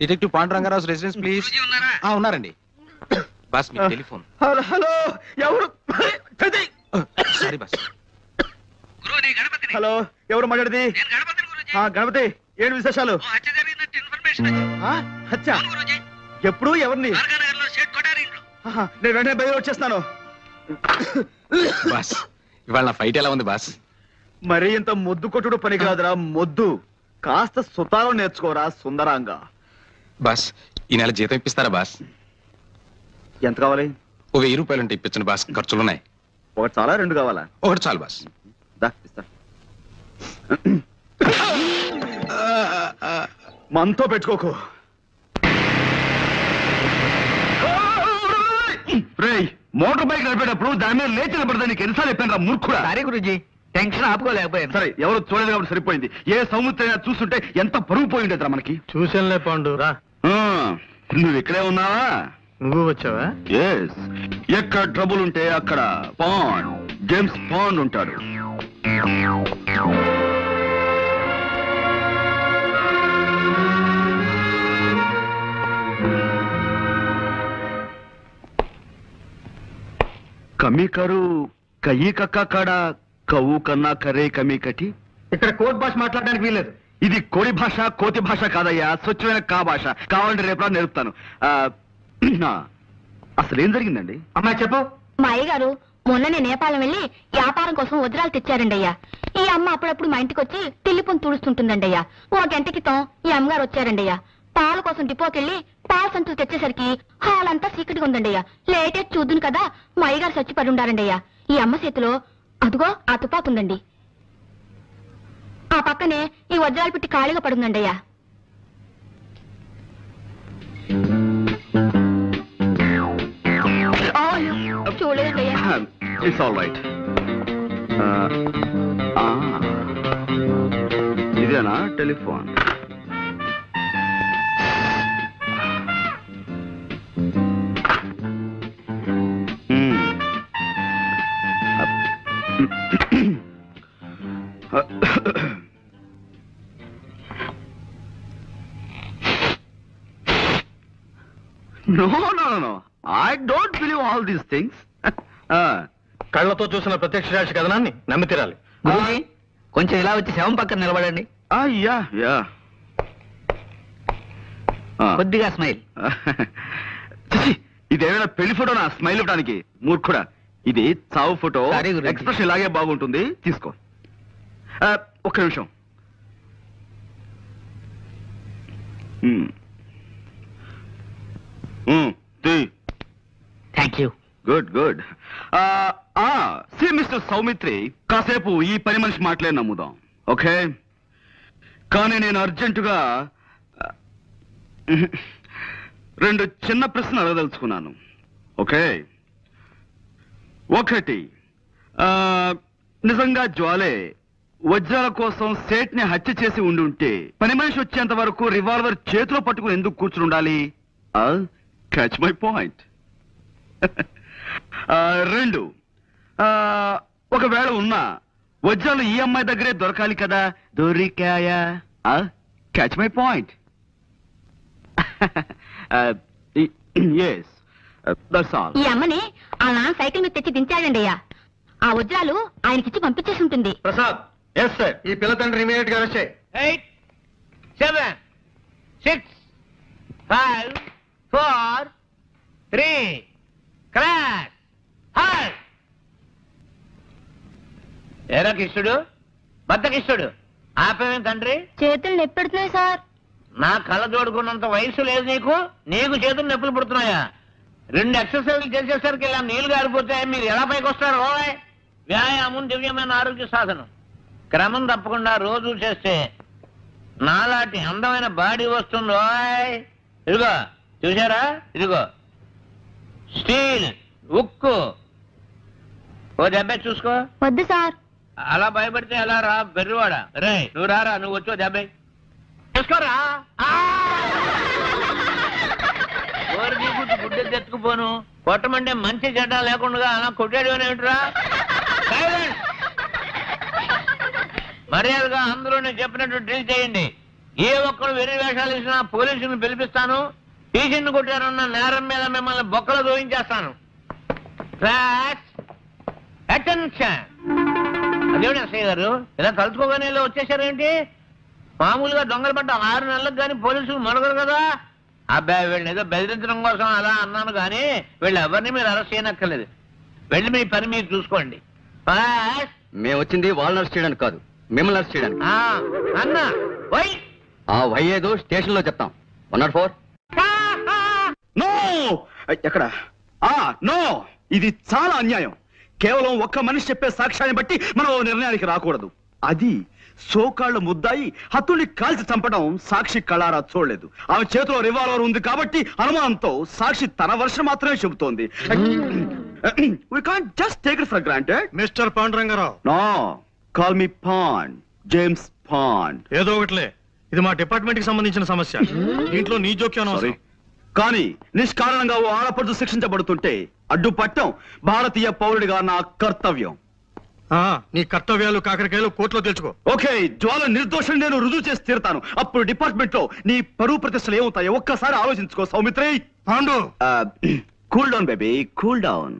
Detective Panduranga Rao residence please. ఉన్నారండి boss. మీ telephone. Hello ఎవరు? Sorry boss. Hello ఎవరు మాట్లాడేది? గణపతి ఏంటి విశేషాలు? హత్య ఎప్పుడు? ఎవరిని? నేను వెంటనే బయలు వచ్చేస్తాను. బాస్ ఇవాళ నా ఫైట్ ఎలా ఉంది బాస్? మరీ ఇంత మొద్దు కొట్టుడు పనికిరాదురా మొద్దు. కాస్త సుతారం నేర్చుకోరా సుందరాంగా. బాస్ ఈ నెల జీతం ఇప్పిస్తారా బాస్? ఎంత కావాలి? ఓ 1000 రూపాయలు ఉంటే ఇప్పించండి బాస్, ఖర్చులున్నాయి. ఒకటి చాలా, రెండు కావాలా? ఒకటి చాలు బాస్. మనతో పెట్టుకోకు. మోటార్ బైక్ నడిపేటప్పుడు దాని మీద లేచి నిలబడదా నీకు ఎన్నిసార్లు చెప్పాను రా మూర్ఖుడా? సరే గురూజీ, టెన్షన్ ఆపుకోలేకపోయాను. సరే ఎవరు చూడలేదు కాబట్టి సరిపోయింది. ఏ సముద్రం చూస్తుంటే ఎంత పరుగు పోయి ఉండేదిరా మనకి. చూసానులే పాండు రా. నువ్వు ఇక్కడే ఉన్నావా? నువ్వు వచ్చావా? ఎక్కడ ట్రబుల్ ఉంటే అక్కడ పాండ్, జేమ్స్ పాండ్ ఉంటాడు. కమి కరు కయ్యి కక్క కాడ కవ్వు కన్నా కర్రే కమి కటి. ఇక్కడ కోర్టు భాష మాట్లాడడానికి వీల్లేదు. ఇది కోడి భాష కోతి భాష కాదయ్యా, స్వచ్ఛమైన కా భాష. కావాలంటే రేపు నేర్పుతాను. అసలు ఏం జరిగిందండి? అమ్మాయి చెప్పు. మా అయ్యగారు మొన్ననే నేపాలం వెళ్ళి వ్యాపారం కోసం వజ్రాలు తెచ్చారండి అయ్యా. ఈ అమ్మ అప్పుడప్పుడు మా ఇంటికి వచ్చి తిల్లిపొని తుడుస్తుంటుందండి అయ్యా. ఓ గంట క్రితం ఈ అమ్మగారు వచ్చారండి అయ్యా. పాల కోసం డిపోకెళ్ళి పాల సంచులు తెచ్చేసరికి హాల్ అంతా చీకటిగా ఉందండి అయ్యా. లేటెస్ట్ చూద్దును కదా మా అయ్యగారు చచ్చిపడి ఉండారండి అయ్యా. ఈ అమ్మ చేతిలో అదుగో ఆ తుపాకు ఉందండి. ఆ పక్కనే ఈ వజ్రాలు పెట్టి ఖాళీగా పడుందండి అయ్యా. చూడలేదండి అయ్యా. It's all right. ఇదేనా telephone? No, no, no, no. I don't believe all these things. కళ్ళతో చూసిన ప్రత్యక్ష సాక్షి కథనాన్ని నమ్మి తీరాలి. కొంచెం ఇలా వచ్చి శవం పక్కన నిలబడండి. Yeah yeah. కొద్దిగా స్మైల్. ఇదేమైనా పెళ్లి ఫోటోనా స్మైల్ ఇవ్వడానికి? మూర్ఖుడా, ఇది చావు ఫోటో. Sorry, గురూజీ. ఎక్స్ప్రెషన్ ఇలాగే బాగుంటుంది, తీసుకో. ఒక్క నిమిషం. Thank you. Good good. See mister Soumitri, కాసేపు ఈ పని మనిషి మాటలే నమ్ముదాం, ఓకే? కానీ నేను అర్జెంటుగా రెండు చిన్న ప్రశ్నలు అడగదలుచుకున్నాను, ఓకే? ఒకటి, నిజంగా జ్వాలే వజ్రాల కోసం సేట్ ని హత్య చేసి ఉండి ఉంటే పని మనిషి వచ్చేంత వరకు రివాల్వర్ చేతిలో పట్టుకుని ఎందుకు కూర్చుని ఉండాలి? Catch my point. రెండు, ఒకవేళ ఉన్నా వజ్రాలు ఈ అమ్మాయి దగ్గరే దొరకాలి కదా, దొరికాయా? Catch my point. Yes, that's all. ఈ అమ్మని ఆ నాన్న సైకిల్ మీద తెచ్చి దించాడండి అయ్యా. ఆ వజ్రాలు ఆయనకిచ్చి పంపించేసి ఉంటుంది. ప్రసాద్. Yes sir. ఈ పిల్ల తండ్రి ఇమీడియట్ గా అరెస్ట్ చేయి. 8, 7, 6, 5, 4, 3, క్రాష్. హాయ్ ఏరా కిష్టుడు, భర్త కిష్టుడు, ఆపేమేం తండ్రి? చేతులు నొప్పెడుతున్నాయి సార్. నా కళ్ళ జోడుకున్నంత వయసు లేదు నీకు, నీకు చేతులు నొప్పులు పుడుతున్నాయా? 2 ఎక్సర్సైజ్లు చేసేసరికి ఇలా నీళ్లు గారిపోతాయి. మీరు ఎలా పైకి వస్తారు? ఓయ్, వ్యాయామం దివ్యమైన ఆరోగ్య సాధనం. క్రమం తప్పకుండా రోజు చేస్తే నాలాంటి అందమైన బాడీ వస్తుంది. ఓయ్, ఇదిగో చూసారా, ఇదిగో స్టీల్, ఉక్కు. ఓ దెబ్బ చూసుకో. వద్దు సార్. అలా భయపడితే ఎలా రా బెర్రివాడా? రే నువ్వు రారా, నువ్వు వచ్చో దెబ్బ చూసుకోరా. ఓరికి గుడ్డు గుడ్డె తెచ్చుకుపోను. కొట్టమంటే మంచి చెడ్డ లేకుండా అలా కొట్టాడు ఏమిట్రా? మర్యాదగా అందరూ నేను చెప్పినట్టు డ్రిల్ చేయండి. ఏ ఒక్కరు వెర్రి వేషాలు ఇచ్చినా పోలీసులను పిలిపిస్తాను. టీచర్ని కొట్టారన్న నేరం మీద మిమ్మల్ని బొక్కలు దోయించేస్తాను. అటెన్షన్. అదేమిటి అసయ్య గారు, ఇలా కలుసుకోగానే ఇలా వచ్చేసారేంటి? మామూలుగా దొంగలు పడ్డ 6 నెలలకు కానీ పోలీసులు మరొకరు కదా. అబ్బాయి వీళ్ళని ఏదో బెదిరించడం కోసం అలా అన్నాను కానీ వీళ్ళు ఎవరిని మీరు అరెస్ట్ చేయనక్కర్లేదు. వెళ్ళి మీ పని మీరు చూసుకోండి. మేము వచ్చింది వాళ్ళని అరెస్ట్ చేయడానికి కాదు, మిమ్మల్ని అరెస్ట్ చేయడానికి. అన్న వై ఆ వై ఏదో స్టేషన్ లో చెప్తాం. 104. నో, ఎక్కడ? నో, ఇది చాలా అన్యాయం. కేవలం ఒక్క మనిషి చెప్పే సాక్ష్యాన్ని బట్టి మనం నిర్ణయానికి రాకూడదు. అది సోకాళ్ల ముద్దాయి హత్తుల్ని కాల్చి చంపడం సాక్షి కళారా చూడలేదు. ఆమె చేతిలో రివాల్వర్ ఉంది కాబట్టి అనుమానంతో సాక్షి తన వర్షం మాత్రమే చెబుతోంది. We can't just take it for granted. Mister Panduranga Rao. No, call me Pond, James Pond. ఏదో ఒకటిలే, ఇది మా డిపార్ట్మెంట్ కి సంబంధించిన సమస్య. దీంట్లో నీ జోక్యం అవసరం. కానీ నిష్కారణంగా ఓ ఆడపడుచు శిక్షించబడుతుంటే అడ్డుపట్టం భారతీయ పౌరుడిగా నా కర్తవ్యం. నీ కర్తవ్యాలు కాకరకాయలు కోర్టులో తెలుసుకో. ఓకే, జ్వాల నిర్దోషం నేను రుజువు చేసి తీరుతాను. అప్పుడు డిపార్ట్మెంట్ లో నీ పరువు ప్రతిష్టలు ఏమవుతాయో ఒక్కసారి ఆలోచించుకో Saumitri. Pandu, cool down baby, cool down.